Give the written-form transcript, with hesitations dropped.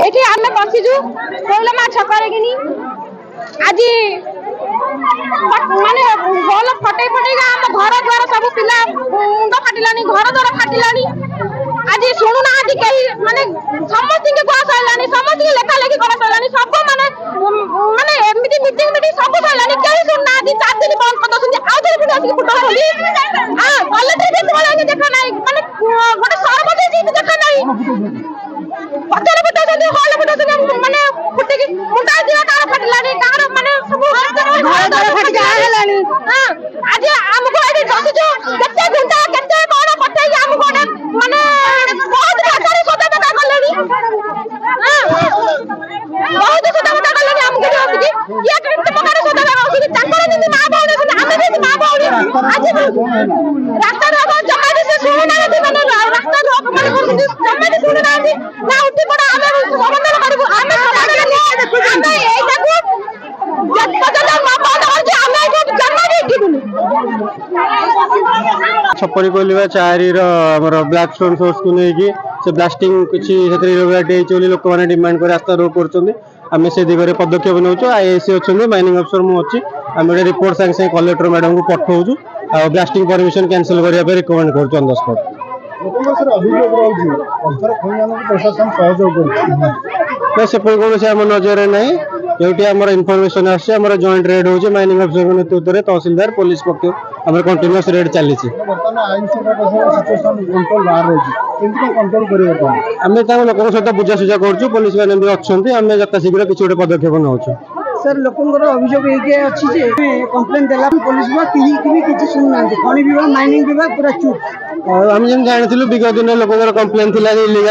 ଏଠି ଆମେ ବସିଛୁ କୋଇଲମା ଛକରେ କିନି ଆଜି ମାନେ ଭଲ ଫଟେଇ ଫଟେଇକା ଆମ ଘର ଦ୍ୱାର ସବୁ ପିଲା ମୁଣ୍ଡ ଫାଟିଲାଣି, ଘର ଦ୍ୱାର ଫାଟିଲାଣି। ଆଜି ଶୁଣୁନାହାନ୍ତି କେହି, ମାନେ ସମସ୍ତଙ୍କୁ କୁହା ସରିଲାଣି, ସମସ୍ତଙ୍କୁ ଲେଖା ଲେଖି କରା ସରିଲାଣି, ସବୁ ମାନେ ଏମିତି ମିଟିଂ ସବୁ ସରିଲାଣି, କେହି ଶୁଣୁନାହାନ୍ତି। 4 ଦିନ ବନ୍ଦ କରିଦଉଛନ୍ତି, ଆଉ ଥରେ ପୁଣି ଆସିକି ଫୁଟ ହଉଛନ୍ତି। କଲେଜରେ ଯେତେବେଳେ ଆଜି ଦେଖା ନାହିଁ, ମାନେ ଗୋଟେ ସରପଞ୍ଚ ହେଇଛି ଦେଖା ନାହିଁ, ପଛରେ ଫୁଟଉଛନ୍ତି, ହଲ ଫୁଟଉଛନ୍ତି, ମାନେ ଫୁଟିକି ମୁଣ୍ଡ ଦିଅ କାହାର ଫାଟିଲାଣି, କାହାର ମାନେ ସବୁ ହେଲାଣି। ଆଜି ଆମକୁ ଏଠି ବସିଛୁ, କେତେ ଗୁଣ୍ଡା କେତେ କଣ ପଠେଇକି ଆମକୁ ଗୋଟେ ମାନେ ବହୁତ ଭାଷାରେ ସଦାବେଦା କଲେଣି, ବହୁତ ସଦାବେଦା କଲେଣି ଆମକୁ ଏଠି ବସିକି। କିଏ କେତେ ପ୍ରକାର ସଦାବେଦା କରୁଛନ୍ତି, ତାଙ୍କର ଯେମିତି ମା ଭଉଣୀ ଅଛନ୍ତି, ଆମେ ଯେମିତି ମା ଭଉଣୀ। ଆଜି ରାସ୍ତା ରୋକ ଜମା ବି ସେ ଶୁଣୁନାହାନ୍ତି, ମାନେ ରାସ୍ତା ରୋକ ମାନେ କରୁଛନ୍ତି, ଜମା ବି ଶୁଣୁନାହାନ୍ତି। ନା ଉଠି ପଡା, ଆମେ ସମାଧାନ କରିବୁ, ଆମେ ସମାଧାନ ଆମେ ଏଇଟାକୁ ଯେପର୍ଯ୍ୟନ୍ତ ନ ବନ୍ଦ ହଉଛି ଆମେ ଏଇଠୁ ଜମା ବି ଉଠିବୁନି। ଛପରି କୋଇଲିବା ଚାରିର ଆମର ବ୍ଲାକ୍ ଷ୍ଟୋନ୍ ସୋର୍ସକୁ ନେଇକି ସେ ବ୍ଲାଷ୍ଟିଂ କିଛି ସେଥିରେ ଇରେଗୁଲାରିଟି ହେଇଛି ବୋଲି ଲୋକମାନେ ଡିମାଣ୍ଡ କରି ରାସ୍ତା ରୋକ କରୁଛନ୍ତି। ଆମେ ସେ ଦିଗରେ ପଦକ୍ଷେପ ନେଉଛୁ। ଆଇଆଇସି ଅଛନ୍ତି, ମାଇନିଂ ଅଫିସର ମୁଁ ଅଛି, ଆମେ ଗୋଟେ ରିପୋର୍ଟ ସାଙ୍ଗେ ସାଙ୍ଗେ କଲେକ୍ଟର ମ୍ୟାଡାମକୁ ପଠାଉଛୁ। ଆଉ ବ୍ଲାଷ୍ଟିଂ ପରମିଶନ କ୍ୟାନସଲ କରିବା ପାଇଁ ରିକମେଣ୍ଡ କରୁଛୁ ଅନ୍ ଦ ସ୍ପଟ୍। ଅଭିଯୋଗ ରହୁଛି ପଥର ଖଣିମାନଙ୍କୁ ପ୍ରଶାସନ ସହଯୋଗ କରୁଛି ନା, ସେପରି କୌଣସି ଆମ ନଜରରେ ନାହିଁ। ଯେଉଁଠି ଆମର ଇନଫର୍ମେସନ ଆସିଛି, ଆମର ଜଏଣ୍ଟ ରେଡ୍ ହେଉଛି ମାଇନିଂ ଅଫିସରଙ୍କ ନେତୃତ୍ୱରେ, ତହସିଲଦାର ପୋଲିସ ପକ୍ଷରୁ ଆମର କଣ୍ଟିନ୍ୟୁଅସ୍ ରେଡ୍ ଚାଲିଛି। ବର୍ତ୍ତମାନ ଆଇନ ଶୃଙ୍ଖଳା ସିଚୁଏସନ କଣ୍ଟ୍ରୋଲ ବାହାର ରହୁଛି, କେମିତି କଣ କଣ୍ଟ୍ରୋଲ କରିବ କଣ? ଆମେ ତାଙ୍କ ଲୋକଙ୍କ ସହିତ ବୁଝାସୁଝା କରୁଛୁ, ପୋଲିସ ମାନେ ବି ଅଛନ୍ତି, ଆମେ ଯଥାଶୀଘ୍ର କିଛି ଗୋଟେ ପଦକ୍ଷେପ ନେଉଛୁ। ସାର୍, ଲୋକଙ୍କର ଅଭିଯୋଗ ଏଇଠି ଅଛି ଯେ କମ୍ପ୍ଲେନ ଦେଲା ପୋଲିସ ବିଭାଗ ବି କିଛି ଶୁଣୁନାହାନ୍ତି, ଖଣି ବିଭାଗ ମାଇନିଂ ବିଭାଗ ପୁରା ଚୁପ୍। ଆମେ ଯେମିତି ଜାଣିଥିଲୁ ବିଗତ ଦିନରେ ଲୋକଙ୍କର କମ୍ପ୍ଲେନ ଥିଲା ଯେ ଇଲିଗାଲ